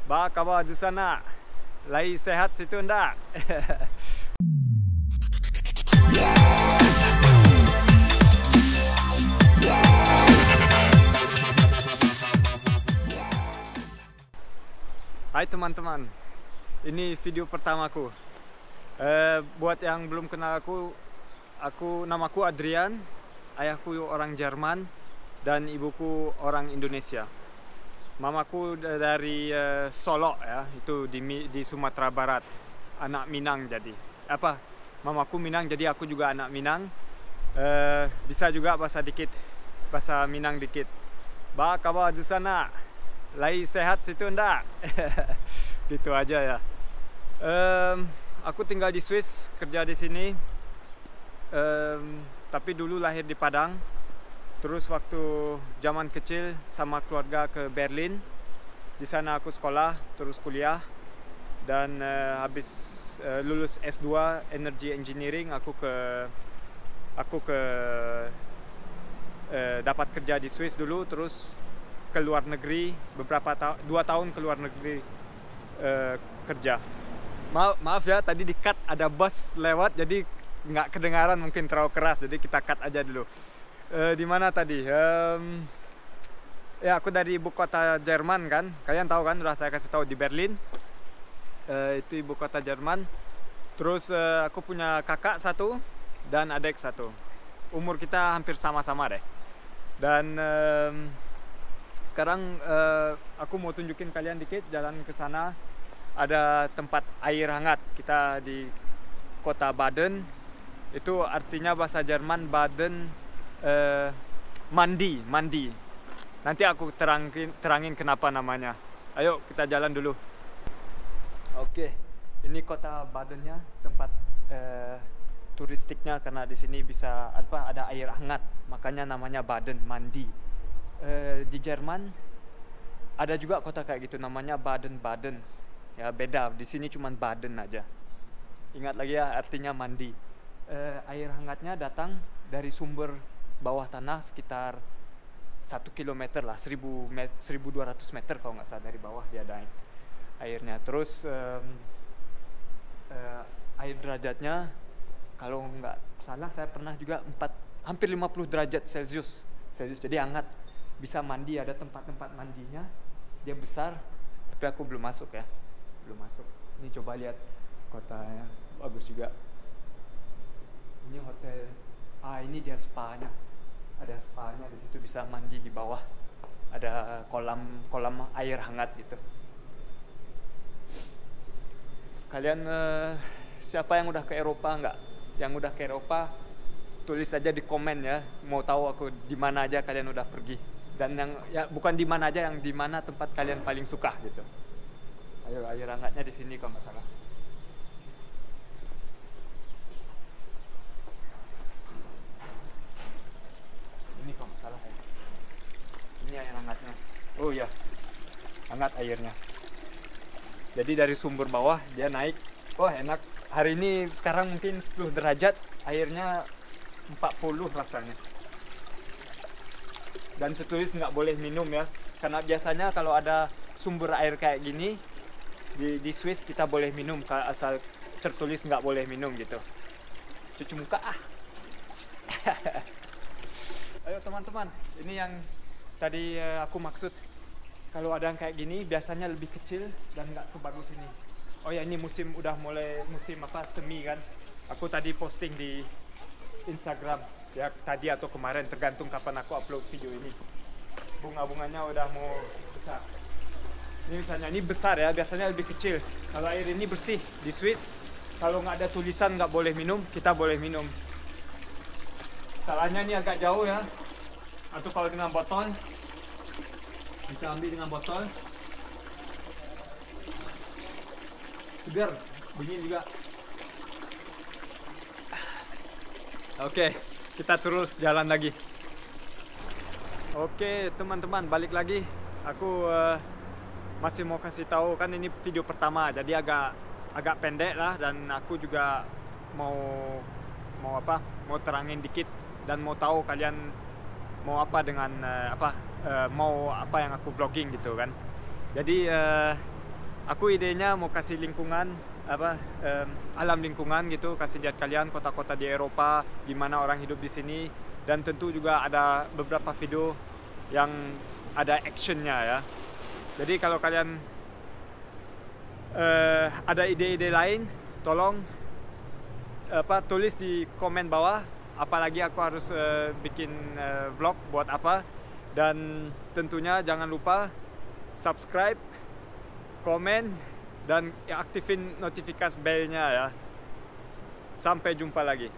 Ba kabar di sana? Lagi sehat situ ndak? Hai teman-teman, ini video pertamaku. Buat yang belum kenal aku namaku Adrian, ayahku orang Jerman dan ibuku orang Indonesia. Mamaku dari Solok ya, itu di Sumatera Barat, anak Minang jadi. Mamaku Minang jadi aku juga anak Minang. Bisa juga bahasa Minang dikit. Ba kabar di sana? Lagi sehat situ ndak? Gitu aja ya. Aku tinggal di Swiss, kerja di sini. Tapi dulu lahir di Padang. Terus waktu zaman kecil sama keluarga ke Berlin. Di sana aku sekolah, terus kuliah. Dan habis lulus S2 Energy Engineering, aku dapat kerja di Swiss dulu, terus ke luar negeri 2 tahun ke luar negeri kerja. Maaf ya, tadi di cut ada bus lewat, jadi nggak kedengaran, mungkin terlalu keras, jadi kita cut aja dulu. Di mana tadi? Ya aku dari ibu kota Jerman kan, kalian tahu kan, udah saya kasih tahu di Berlin. Itu ibu kota Jerman. Terus aku punya kakak satu dan adik satu. Umur kita hampir sama-sama deh. Dan sekarang aku mau tunjukin kalian dikit jalan ke sana. Ada tempat air hangat. Kita di kota Baden. Itu artinya bahasa Jerman Baden mandi. Nanti aku terangin kenapa namanya. Ayo kita jalan dulu. Oke, ini kota Badennya, tempat turistiknya, karena di sini bisa ada air hangat, makanya namanya Baden mandi. Di Jerman ada juga kota kayak gitu, namanya Baden-Baden. Ya beda, di sini cuma Baden aja. Ingat lagi ya, artinya mandi. Air hangatnya datang dari sumber bawah tanah sekitar 1 km lah, 1200 meter kalau nggak salah, dari bawah dia ada airnya. Terus air derajatnya kalau nggak salah saya pernah juga hampir 50 derajat Celcius, jadi hangat, bisa mandi, ada tempat-tempat mandinya, dia besar, tapi aku belum masuk. Ini coba lihat kotanya, bagus juga. Ini hotel, ini dia spa-nya, ada spa-nya di situ, bisa mandi di bawah, ada kolam air hangat gitu. Kalian siapa yang udah ke Eropa nggak? Yang udah ke Eropa, tulis aja di komen ya. Mau tahu aku di mana aja kalian udah pergi. Dan yang ya bukan di mana aja, yang di mana tempat kalian paling suka gitu. Ayo, air hangatnya di sini kalau nggak salah. Ini kalau nggak salah ya. Ini air hangatnya. Oh iya, hangat airnya. Jadi dari sumber bawah dia naik. Wah enak. Hari ini sekarang mungkin 10 derajat. Airnya 40 rasanya. Dan tertulis nggak boleh minum ya. Karena biasanya kalau ada sumber air kayak gini di Swiss kita boleh minum, asal tertulis nggak boleh minum gitu. Cuci muka Ayo teman-teman, ini yang tadi aku maksud. Kalau ada yang kayak gini biasanya lebih kecil dan nggak sebagus ini. Oh ya, ini udah mulai musim semi kan. Aku tadi posting di Instagram ya, tadi atau kemarin, tergantung kapan aku upload video ini. Bunga-bunganya udah mau besar. Ini misalnya ini besar ya, biasanya lebih kecil. Kalau air ini bersih di Swiss, kalau nggak ada tulisan nggak boleh minum, kita boleh minum. Salahnya ini agak jauh ya. Atau kalau dengan botol, bisa ambil dengan botol. Segar, dingin juga. Oke, kita terus jalan lagi. Oke teman-teman, balik lagi. Aku masih mau kasih tahu, kan ini video pertama, jadi agak pendek lah, dan aku juga mau terangin dikit, dan mau tahu kalian mau apa dengan mau apa yang aku vlogging gitu kan. Jadi Aku idenya mau kasih lingkungan alam lingkungan gitu, kasih lihat kalian kota-kota di Eropa, gimana orang hidup di sini, dan tentu juga ada beberapa video yang ada actionnya ya. Jadi kalau kalian ada ide-ide lain, tolong tulis di komen bawah. Apalagi aku harus bikin vlog buat apa. Dan tentunya jangan lupa subscribe, komen, dan aktifin notifikasi belnya ya. Sampai jumpa lagi.